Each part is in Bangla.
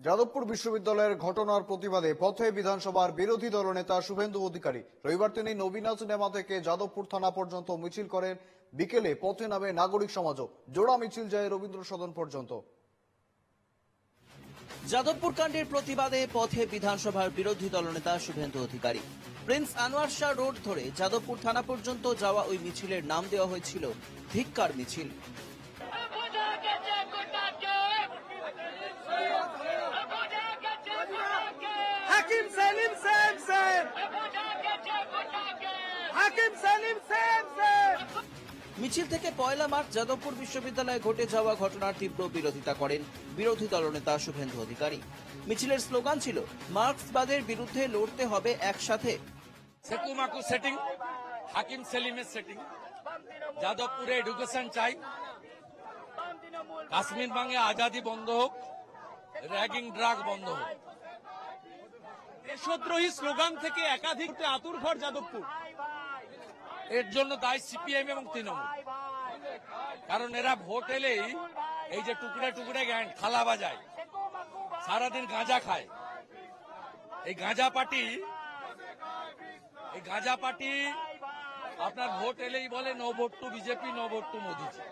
যাদবপুর বিশ্ববিদ্যালয়ের ঘটনার প্রতিবাদে পথে বিধানসভার বিরোধী দলনেতা শুভেন্দু অধিকারী। রবিবার তিনি নবীনা সিনেমা থেকে যাদবপুর থানা পর্যন্ত মিছিল করেন। বিকেলে পথে নামে নাগরিক সমাজও। জোড়া মিছিল যায় রবীন্দ্র সদন পর্যন্ত। যাদবপুর কাণ্ডের প্রতিবাদে পথে বিধানসভার বিরোধী দলনেতা শুভেন্দু অধিকারী। প্রিন্স আনোয়ার শাহ রোড ধরে যাদবপুর থানা পর্যন্ত যাওয়া ওই মিছিলের নাম দেওয়া হয়েছিল ধিক্কার মিছিল। মিছিল থেকে পয়লা মার্চ যাদবপুর বিশ্ববিদ্যালয়ে ঘটে যাওয়া ঘটনার তীব্র বিরোধিতা করেন বিরোধী দলনেতা শুভেন্দু অধিকারী। মিছিলের স্লোগান ছিল, মার্ক্সবাদের বিরুদ্ধে লড়তে হবে একসাথে। সেতুমাকু সেটিং, হাকিম সেলিমের সেটিং, যাদবপুরে এডুকেশন চাই, কাশ্মীর ভাঙে আজাদি বন্ধ হোক, র্যাগিং ড্রাগ বন্ধ হোক। দেশদ্রোহী স্লোগান থেকে একাধিক আতুরঘর যাদবপুর। এর জন্য দায়ী সিপিএম এবং তৃণমূল। কারণ এরা ভোট এলেই এই যে টুকরে টুকরে থালা বাজায়, সারাদিন গাঁজা খায়। এই গাঁজা পার্টি আপনার ভোট এলেই বলে no vote to BJP, no vote to Modiji.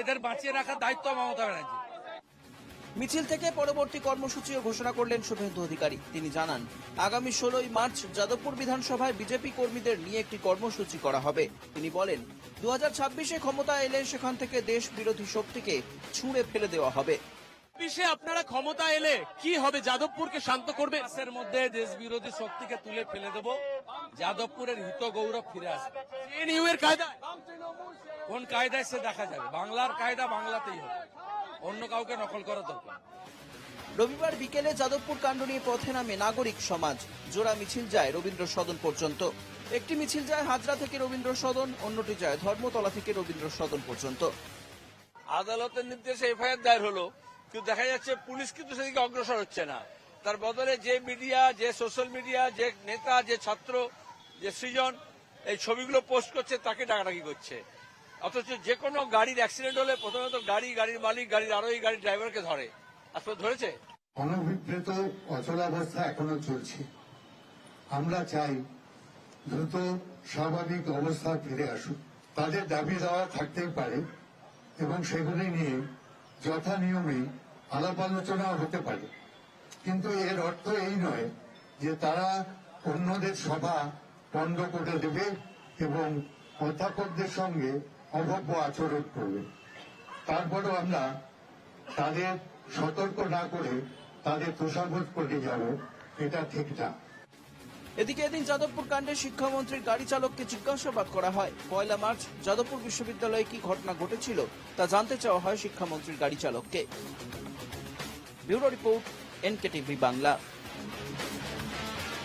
এদের বাঁচিয়ে রাখার দায়িত্ব মমতা ব্যানার্জি। মিছিল থেকে পরবর্তী কর্মসূচিও ঘোষণা করলেন শুভেন্দু অধিকারী। তিনি জানান, আগামী 16 মার্চ যাদবপুর বিধানসভায় বিজেপি কর্মীদের নিয়ে একটি কর্মসূচি করা হবে। তিনি বলেন, 2026-এ ক্ষমতা এলে সেখান থেকে দেশ বিরোধী শক্তিকে ছুঁড়ে ফেলে দেওয়া হবে। আপনারা ক্ষমতা এলে কি হবে? যাদবপুরকে শান্ত করবে? দেশের মধ্যে দেশ বিরোধী শক্তিকে তুলে ফেলে দেব, যাদবপুরের হিত গৌরব ফিরে আসবে। জেএনইউ এর কায়দায়? কোন কায়দায় সে দেখা যাবে। বাংলার কায়দা বাংলাতেই হবে, অন্য কাউকে নকল করার দরকার। রবিবার বিকেলে যাদবপুর কাণ্ড নিয়ে পথে নামে নাগরিক সমাজ। জোড়া মিছিল যায় রবীন্দ্র সদন পর্যন্ত। একটি মিছিল যায় হাজরা থেকে রবীন্দ্র সদন, অন্যটি যায় ধর্মতলা থেকে রবীন্দ্র সদন পর্যন্ত। আদালতের নির্দেশে এফআইআর দায়ের হলো, কিন্তু দেখা যাচ্ছে পুলিশ কিন্তু সেদিকে অগ্রসর হচ্ছে না। তার বদলে যে মিডিয়া, যে সোশ্যাল মিডিয়া, যে নেতা, যে ছাত্র, যে সৃজন এই ছবিগুলো পোস্ট করছে, তাকে ডাকাডাকি করছে। অথচ যে কোনো গাড়ির অ্যাক্সিডেন্ট হলে প্রথমে তো গাড়ির মালিক, গাড়ির আরোহী, গাড়ির ড্রাইভারকে ধরে। আসলে ধরেছে? অনভিপ্রেত অচলাবস্থা এখনো চলছে। আমরা চাই দ্রুত স্বাভাবিক অবস্থা ফিরে আসুক। তাদের দাবি দেওয়া থাকতেই পারে এবং সেগুলি নিয়ে যথা নিয়মে আলাপ আলোচনা হতে পারে, কিন্তু এর অর্থ এই নয় যে তারা অন্যদের সভা বন্ধ করে দেবে এবং অধ্যাপকদের সঙ্গে অভব্য আচরণ করবে। তারপরও আমরা তাদের সতর্ক না করে তাদের তোষামোদ করে যাব, এটা ঠিক না। এদিকে এদিন যাদবপুর কাণ্ডে শিক্ষামন্ত্রীর গাড়ি চালককে জিজ্ঞাসাবাদ করা হয়। পয়লা মার্চ যাদবপুর বিশ্ববিদ্যালয়ে কি ঘটনা ঘটেছিল তা জানতে চাওয়া হয় শিক্ষামন্ত্রীর গাড়ি চালককে। Bureau report, NKTV Bangla.